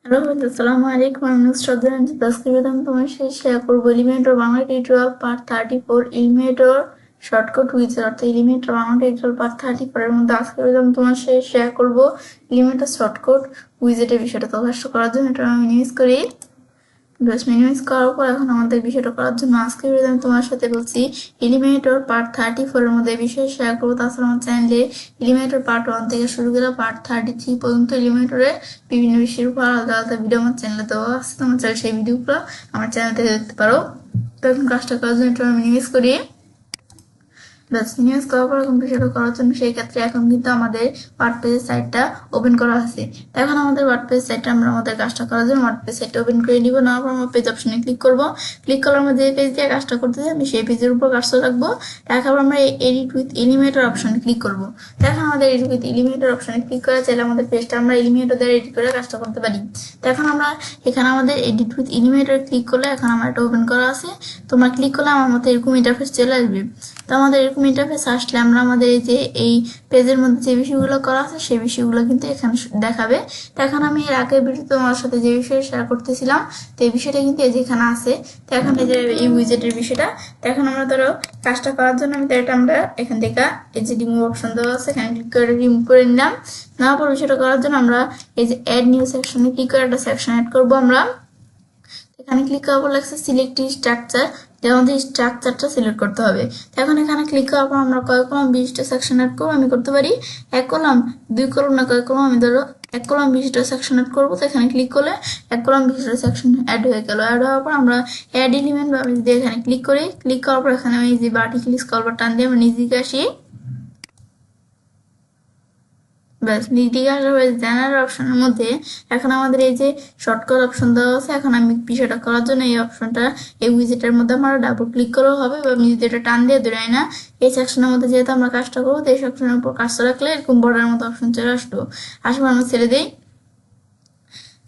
Hello বন্ধু, আসসালামু আলাইকুম। আমি নুসরাত জাহান। আজকে আমি তোমার সাথে শেয়ার করবো Elementor Bangla tutorial part 34 Elementor shortcut wizard অর্থাৎ এলিমেন্টর বাংলা টিউটোরিয়াল পার্ট 34 এর মধ্যে আজকে আমি তোমার সাথে শেয়ার করবো এলিমেন্টর শর্টকাট উইজার্ডের বিষয়টা। তো কাজটা করার জন্য এটা আমি মিনিমাইজ করি। মিনিমাইজ করার পর এখন আমাদের বিষয়টা করার জন্য আজকে আমি তোমার সাথে বলছি এলিমেন্টর পার্ট 34 এর মধ্যে বিষয় শেয়ার করবো। তাছাড়া আমার চ্যানেলে এলিমেন্টর পার্ট 1 থেকে শুরু করে পার্ট 33 পর্যন্ত এলিমেন্টরের বিভিন্ন বিষয়ের উপর আলাদা আলাদা ভিডিও আমার চ্যানেলে দেওয়া আছে। তোমার চাইলে সেই ভিডিওগুলো আমার চ্যানেল থেকে দেখতে পারো। তো এখন কাজটা করার জন্য এটা আমি মিনিমাইজ করি। নিউজ করার পর এখন বিষয়টা করার জন্য সেই ক্ষেত্রে এখন কিন্তু আমাদের ওয়ার্ডপ্রেস সাইটটা ওপেন করা আছে। এখন আমাদের ওয়ার্ডপ্রেস সাইটটা আমরা আমাদের কাজটা করার জন্য ওয়ার্ডপ্রেস সাইটটা ওপেন করে নিব। নেওয়ার পর আমরা পেজ অপশনে ক্লিক করব। ক্লিক করার মধ্যে যে পেজ দিয়ে কাজটা করতে চাই আমি সেই পেজের উপর কাজটা রাখবো। তারপর আমরা এডিট উইথ এলিমেন্টর অপশনে ক্লিক করব। এখন আমাদের এডিট উইথ এলিমেন্টর অপশনে ক্লিক করা চাইলে আমাদের পেজটা আমরা এলিমেন্টর দ্বারা এডিট করে কাজটা করতে পারি। তো এখন আমরা এখানে আমাদের এডিট উইথ এলিমেন্টর ক্লিক করলে এখন আমার এটা ওপেন করা আছে। তোমরা ক্লিক করলে আমার মতো এরকম ইন্টারফেস চলে আসবে। তো আমাদের এরকম ইন্টারফেস আসলে আমরা আমাদের এই যে এই পেজের মধ্যে যে বিষয়গুলো করা আছে সেই বিষয়গুলো কিন্তু এখানে দেখাবে। তো এখন আমি এর আগের ভিডিওতে তোমার সাথে যে বিষয়ে শেয়ার করতেছিলাম তো এই বিষয়টা কিন্তু এই যে এখানে আছে। তো এখন এই যে এই উইজেটের বিষয়টা, তো এখন আমরা ধরো কাজটা করার জন্য আমি এটা আমরা এখান থেকে এই যে রিমুভ অপশন দেওয়া আছে এখানে ক্লিক করে রিমুভ করে নিলাম। নেওয়ার পর বিষয়টা করার জন্য আমরা এই যে অ্যাড নিউ সেকশনে ক্লিক করে একটা সেকশন অ্যাড করবো। আমরা এখানে ক্লিক করার পর লাগছে সিলেক্ট স্ট্রাকচার, আমাদের স্ট্রাকচারটা সিলেক্ট করতে হবে। এখন এখানে ক্লিক করার পর আমরা কয় কলাম 20টা সেকশন অ্যাড করবো আমি করতে পারি। 1 কলাম 2 কলাম না কয় কলাম আমি ধরো 1 কলাম 20টা সেকশন অ্যাড করবো। তো এখানে ক্লিক করলে 1 কলাম 20টা সেকশন অ্যাড হয়ে গেল। অ্যাড হওয়ার পর আমরা অ্যাড এলিমেন্ট বা যদি এখানে ক্লিক করি, ক্লিক করার পর এখানে আমি যে ভার্টিক্যালি স্ক্রল বার টান দিয়ে আমরা নিচে আসি। ব্যাস নিচে আসার পরে জেনারেল অপশনের মধ্যে এখন আমাদের এই যে শর্টকাট অপশন দেওয়া আছে। এখন আমি বিষয়টা করার জন্য এই অপশনটা এই উইজেটের মধ্যে আমরা ডাবল ক্লিক করেও হবে বা আমি যদি এটা টান দিয়ে ধরে না এই সেকশনের মধ্যে যেহেতু আমরা কাজটা করবো তো এই সেকশনের উপর কাজটা রাখলে এরকম বর্ডার মতো অপশন চলে আসলো। আসলে আমরা ছেড়ে দিই।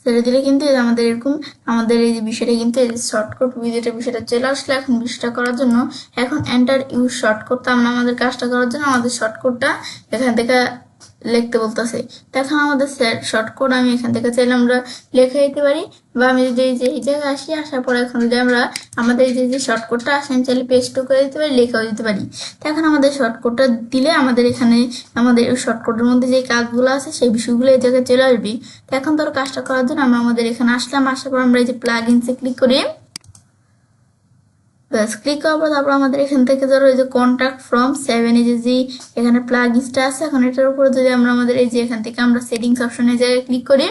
ছেড়ে দিলে কিন্তু আমাদের এরকম আমাদের এই যে বিষয়টা কিন্তু এই শর্টকাট উইজেটের বিষয়টা চলে আসলে এখন বিষয়টা করার জন্য এখন এন্টার ইউজ শর্টকাট আমরা আমাদের কাজটা করার জন্য আমাদের শর্টকাটটা এখান থেকে লিখতে বলতেছে। এখন আমাদের শর্টকাট আমি এখান থেকে চাইলে আমরা লেখা দিতে পারি বা আমি যদি এই জায়গায় আসি আসার পর এখন যদি আমরা আমাদের যে শর্টকাটটা আসে আমি চাইলে পেস্টও করে দিতে পারি লেখাও দিতে পারি। তো এখন আমাদের শর্টকাটটা দিলে আমাদের এখানে আমাদের শর্টকাটের মধ্যে যে কাজগুলো আছে সেই বিষয়গুলো এই জায়গায় চলে আসবে। তো এখন ধরো কাজটা করার জন্য আমরা আমাদের এখানে আসলাম। আসার পর আমরা এই যে প্লাগইনসে ক্লিক করি। ব্যাস ক্লিক করার পর তারপর আমাদের এখান থেকে ধরো এই যে কন্ট্যাক্ট ফ্রম 7 এই যে এখানে প্লাগইনসটা আছে এখন এটার উপরে যদি আমরা আমাদের এই যে এখান থেকে আমরা সেটিংস অপশনে জায়গায় ক্লিক করি,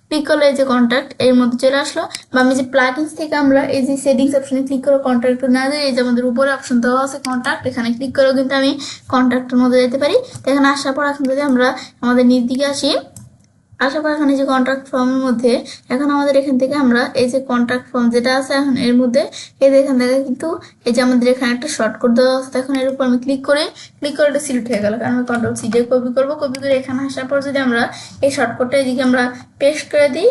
ক্লিক করলে এই যে কন্ট্যাক্ট এর মধ্যে চলে আসলো। বা আমি যে প্লাগইনস থেকে আমরা এই যে সেটিংস অপশনে ক্লিক করে কন্ট্যাক্ট না দিয়ে এই যে আমাদের উপরে অপশন দেওয়া আছে কন্ট্যাক্ট এখানে ক্লিক করেও কিন্তু আমি কন্ট্যাক্টের মধ্যে যেতে পারি। তো এখানে আসার পর এখন যদি আমরা আমাদের নিচ দিকে আসি, আসার পর এখানে যে কন্ট্রাক্ট ফর্মের মধ্যে এখন আমাদের এখান থেকে আমরা এই যে কন্ট্রাক্ট ফর্ম যেটা আছে এখন এর মধ্যে এই যে এখান থেকে কিন্তু এই যে আমাদের এখানে একটা শর্টকাট দেওয়া আছে। এখন এর উপর আমি ক্লিক করে এটা সিলেক্ট হয়ে গেল কারণ আমি কন্ট্রোল সি দিয়ে কপি করবো। কপি করে এখানে আসার পর যদি আমরা এই শর্টকাটটা এদিকে আমরা পেস্ট করে দিই,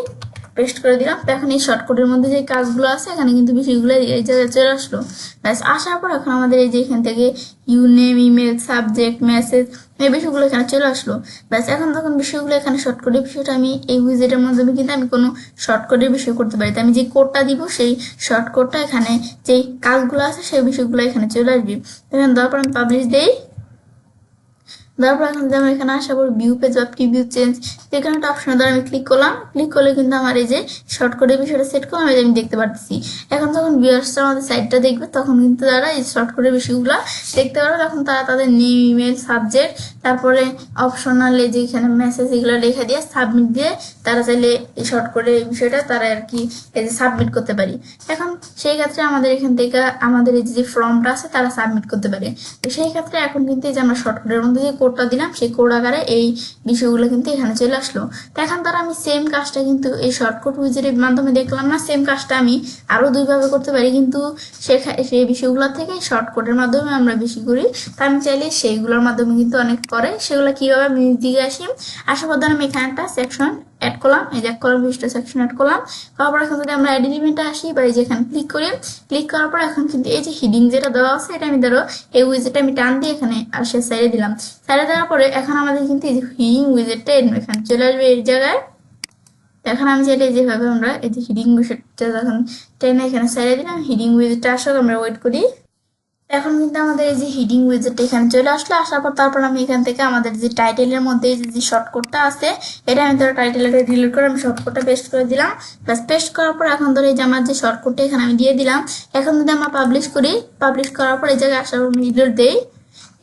পেস্ট করে দিলাম। তো এখন এই শর্টকাটের মধ্যে যে কাজগুলো আছে এখানে কিন্তু বিষয়গুলো এই জায়গায় চলে আসলো। ব্যাস আসার পর এখন আমাদের এই যে এখান থেকে ইউনেম ইমেল সাবজেক্ট মেসেজ এই বিষয়গুলো এখানে চলে আসলো। ব্যাস এখন তখন বিষয়গুলো এখানে শর্টকাটের বিষয়টা আমি এই উইজেটের মাধ্যমে কিন্তু আমি কোনো শর্টকাটের বিষয় করতে পারি। তো আমি যে কোডটা দিব সেই শর্টকাটটা এখানে যেই কাজগুলো আছে সেই বিষয়গুলো এখানে চলে আসবে। এখানে দেওয়ার পর আমি পাবলিশ দিই। তারপর এখন যেমন এখানে আসার পর ভিউ পেজ বা প্রিভিউ চেঞ্জ যেখানে একটা অপশনের দ্বারা আমি ক্লিক করলাম। ক্লিক করলে কিন্তু আমার এই যে শর্টকাটের বিষয়টা সেট করলাম আমি দেখতে পাচ্ছি। এখন যখন ভিউয়ার্সরা আমাদের সাইটটা দেখবে তখন কিন্তু তারা এই শর্টকাটের বিষয়গুলো দেখতে পারবে। তখন তারা তাদের নেম ইমেল সাবজেক্ট তারপরে অপশনাল এই যে এখানে মেসেজ এগুলো লেখা দিয়ে সাবমিট দিয়ে তারা চাইলে এই শর্টকাটের বিষয়টা তারা আর কি এই যে সাবমিট করতে পারি। এখন সেই ক্ষেত্রে আমাদের এখান থেকে আমাদের এই যে ফর্মটা আছে তারা সাবমিট করতে পারে। তো সেই ক্ষেত্রে এখন কিন্তু এই যে আমরা শর্টকাটের মধ্যে যে কোডটা দিলাম সেই কোড আকারে এই বিষয়গুলো কিন্তু এখানে চলে আসলো। তো এখন তারা আমি সেম কাজটা কিন্তু এই শর্টকাট উইজেটের মাধ্যমে দেখলাম না, সেম কাজটা আমি আরো 2 ভাবে করতে পারি কিন্তু সেই বিষয়গুলোর থেকে শর্টকাটের মাধ্যমে আমরা বেশি করি। তা আমি চাইলে সেইগুলোর মাধ্যমে কিন্তু অনেক করে সেগুলো কিভাবে আমি দিকে আসি। আসার পর আমি এখানে একটা সেকশন অ্যাড করলাম, এই যে 1 কলাম 20টা সেকশন অ্যাড করলাম। তারপর এখন যদি আমরা অ্যাড এলিমেন্টে আসি বা এই যে এখানে ক্লিক করি, ক্লিক করার পর এখন কিন্তু এই যে হিডিং যেটা দেওয়া আছে এটা আমি ধরো এই উইজেটটা আমি টান দিয়ে এখানে আসে সাইডে দিলাম। সাইডে দেওয়ার পরে এখন আমাদের কিন্তু এই যে হিডিং উইজেটটা এখানে চলে আসবে এই জায়গায়। এখন আমি চাইলে যেভাবে আমরা এই যে হিডিং উইজেটটা যখন টেনে এখানে ছেড়ে দিলাম, হিডিং উইজেটটা আসলে আমরা ওয়েট করি। এখন কিন্তু আমাদের এই যে হিডিং উইজেটটা এখানে চলে আসলো। আসার পর তারপর আমি এখান থেকে আমাদের যে টাইটেলের মধ্যে যে শর্টকাটটা আছে, এটা আমি ধরো টাইটেলটা ডিলিট করে আমি শর্টকাটটা পেস্ট করে দিলাম। ব্যাস পেস্ট করার পর এখন ধরো এই যে আমার যে শর্টকাটটা এখানে আমি দিয়ে দিলাম। এখন যদি আমরা পাবলিশ করি, পাবলিশ করার পর এই জায়গায় আসার পর রিলোড দেই,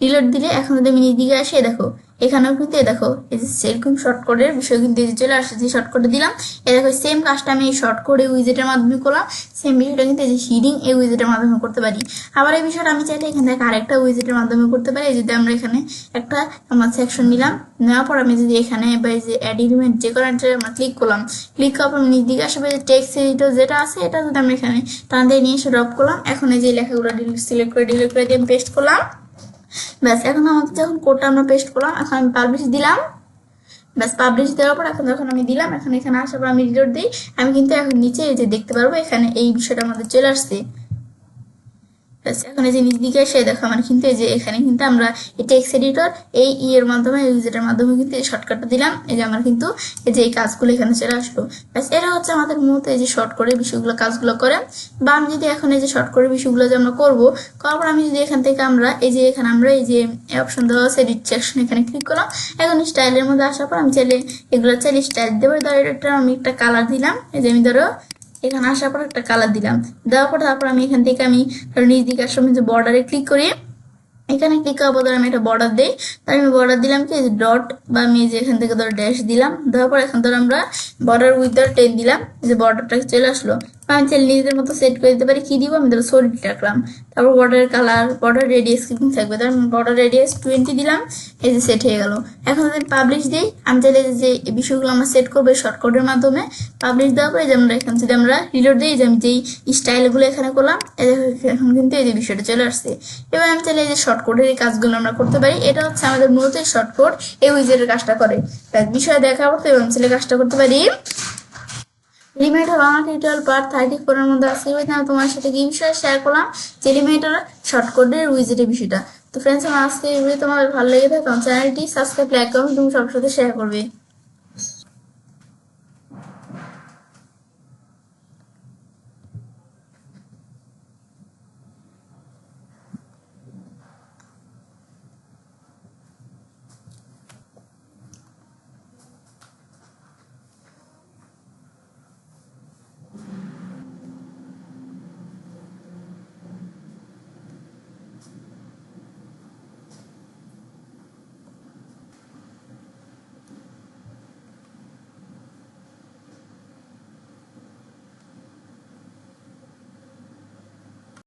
রিলোড দিলে এখন যদি আমি নিজ দিকে আসি, দেখো এখানেও কিন্তু দেখো এই যে সেরকম শর্টকাটের বিষয় কিন্তু এই যে চলে আসছে, যে শর্টকাটে দিলাম। এই দেখো সেম কাজটা আমি এই শর্টকাটে উইজেটের মাধ্যমে করলাম, সেম বিষয়টা কিন্তু এই যে হিডিং এই উইজেটের মাধ্যমে করতে পারি। আবার এই বিষয়টা আমি চাইলে এখান থেকে আরেকটা উইজেটের মাধ্যমে করতে পারি। যদি আমরা এখানে একটা আমার সেকশন নিলাম, নেওয়ার পর আমি যদি এখানে বা এই যে অ্যাড এলিমেন্ট যে কোনো একটা আমরা ক্লিক করলাম, ক্লিক করার পর আমি নিজ দিকে আসবে যে টেক্সট এডিটর যেটা আছে, এটা যদি আমি এখানে টান দিয়ে নিয়ে এসে ড্রপ করলাম। এখন এই যে লেখাগুলো সিলেক্ট করে ডিলিট করে দিয়ে আমি পেস্ট করলাম। ব্যাস এখন আমাদের যখন কোডটা আমরা পেস্ট করলাম, এখন আমি পাবলিশ দিলাম। ব্যাস পাবলিশ দেওয়ার পর এখন যখন আমি দিলাম, এখন এখানে আসার পর আমি রিলোড দিই, আমি কিন্তু এখন নিচে এই যে দেখতে পারবো এখানে এই বিষয়টা আমাদের চলে আসছে। এখন এই যে নিচ দিকে এসে দেখো আমার কিন্তু এই যে এখানে কিন্তু আমরা এই টেক্সট এডিটর এই এর মাধ্যমে ইউজারের মাধ্যমে কিন্তু এই শর্টকাটটা দিলাম। এই যে আমার কিন্তু এই যে এই কাজগুলো এখানে চলে আসলো। ব্যাস এটা হচ্ছে আমাদের মূলত এই যে শর্ট করে বিষয়গুলো কাজগুলো করে। বা আমি যদি এখন এই যে শর্ট করে বিষয়গুলো যে আমরা করবো, করার পর আমি যদি এখান থেকে আমরা এই যে এখানে আমরা এই যে অপশন দেওয়া আছে এডিট সেকশন, এখানে ক্লিক করলাম। এখন স্টাইলের মধ্যে আসার পর আমি চাইলে এগুলো চাইলে স্টাইল দেবো। ধরো এটা আমি একটা কালার দিলাম, এই যে আমি ধরো এখানে আসার পর একটা কালার দিলাম, দেওয়ার পর তারপর আমি এখান থেকে আমি নিচ দিকে আসার যে বর্ডারে ক্লিক করি, এখানে ক্লিক করার পর আমি একটা বর্ডার দিই। তাই আমি বর্ডার দিলাম কি ডট বা আমি যে এখান থেকে ধরো ড্যাশ দিলাম, দেওয়ার পর এখন ধরো আমরা বর্ডার উইথ ধর 10 দিলাম, যে বর্ডারটা চলে আসলো। আমি চাইলে নিজেদের মতো সেট করে দিতে পারি। কি দিব, আমি ধরো সলিড রাখলাম। তারপর বর্ডারের কালার, বর্ডার রেডিয়াস কিন্তু থাকবে, তার বর্ডার রেডিয়াস 20 দিলাম। এই যে সেট হয়ে গেল। এখন যদি পাবলিশ দিই, আমি চাইলে যে বিষয়গুলো আমরা সেট করবো শর্টকাটের মাধ্যমে পাবলিশ দেওয়ার পরে যে আমরা এখানে যদি আমরা রিলোড দিই, যে আমি যেই স্টাইলগুলো এখানে করলাম, এখন কিন্তু এই যে বিষয়টা চলে আসছে। এবার আমি চাইলে এই যে শর্টকাটের এই কাজগুলো আমরা করতে পারি। এটা হচ্ছে আমাদের মূলত শর্টকাট এই উইজেটের কাজটা করে। বিষয় দেখাবো তো এবং চাইলে কাজটা করতে পারি। এলিমেন্টার বাংলা টিউটোরিয়াল পার্ট 34 এর মধ্যে আজকে আমি তোমার সাথে কি বিষয়ে শেয়ার করলাম, যে এলিমেন্টার শর্টকাটের উইজেটের বিষয়টা। তো ফ্রেন্ডস, আমার আজকে এই ভিডিও তোমাদের ভালো লেগে থাকে চ্যানেলটি সাবস্ক্রাইব, লাইক, কমেন্ট তুমি সবার সাথে শেয়ার করবে।